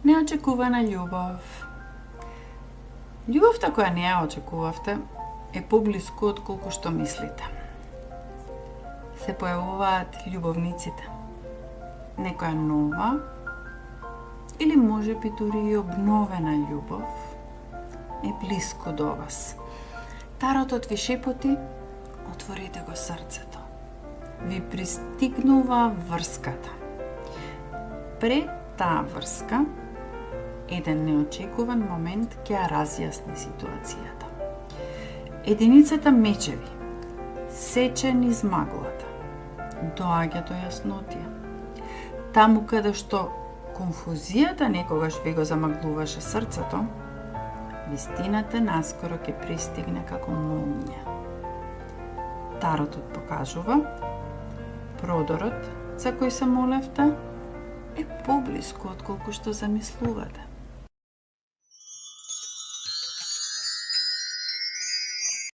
Неочекувана љубов. Љубовта која не ја очекувавте е поблиску од колку што мислите. Се појавуваат љубовниците. Некоја нова или можеби дури и обновена љубов е блиску до вас. Таротот ви шепоти: отворите го срцето. Ви пристигнува врската. Пред таа врска, еден неочекуван момент ќе ја разјасни ситуацијата. Единицата мечеви, сечен из маглата, доаѓа до јаснотија. Таму каде што конфузијата некогаш ви го замаглуваше срцето, вистината наскоро ќе пристигне како молња. Таротот покажува продорот за кој се молевте е поблиску од колку што замислувате.